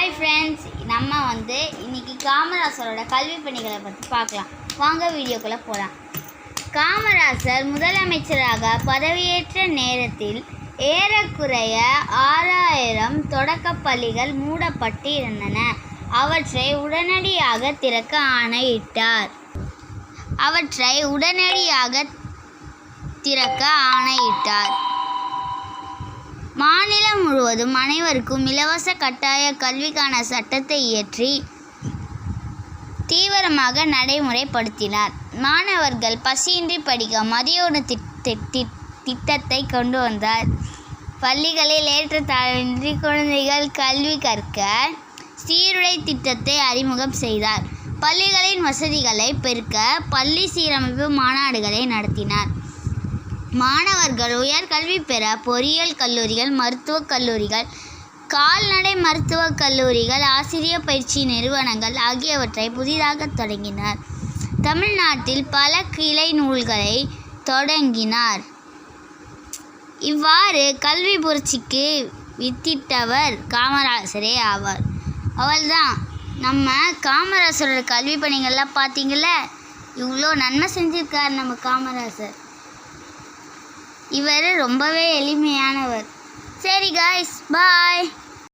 Hi friends, நம்ம இன்னைக்கு காமராசரோட கல்வி பணிகளை பற்றி பார்க்கலாம். வாங்க வீடியோக்குள்ளே போகலாம். காமராசர் முதலமைச்சராக பதவியேற்ற நேரத்தில் ஏறக்குறைய 6000 தொடக்கப் பள்ளிகள் மூடப்பட்டு இருந்தன. அவற்றை உடனடியாக திறக்க ஆணையிட்டார். மாநிலம் முழுவதும் அனைவருக்கும் இலவச கட்டாய கல்விக்கான சட்டத்தை இயற்றி தீவிரமாக நடைமுறைப்படுத்தினார். மாணவர்கள் பசியின்றி படிக்க மதிய உணவு திட்டத்தை கொண்டு வந்தார். பள்ளிகளில் ஏற்றத்தாழ்வின்றி குழந்தைகள் கல்வி கற்க சீருடை திட்டத்தை அறிமுகம் செய்தார். பள்ளிகளின் வசதிகளை பெருக்க பள்ளி சீரமைப்பு மாநாடுகளை நடத்தினார். மாணவர்கள் உயர்கல்வி பெற பொறியியல் கல்லூரிகள், மருத்துவக் கல்லூரிகள், கால்நடை மருத்துவக் கல்லூரிகள், ஆசிரியர் பயிற்சி நிறுவனங்கள் ஆகியவற்றை புதிதாக தொடங்கினார். தமிழ்நாட்டில் பல கிளை நூல்களை தொடங்கினார். இவ்வாறு கல்வி புரட்சிக்கு வித்திட்டவர் காமராசரே ஆவார். அவள்தான் நம்ம காமராசரோட கல்வி பணிகள்லாம் பார்த்தீங்கள, இவ்வளோ நன்மை செஞ்சிருக்கார் நம்ம காமராசர். இவர் ரொம்பவே எளிமையானவர். சரி காய்ஸ், பாய்.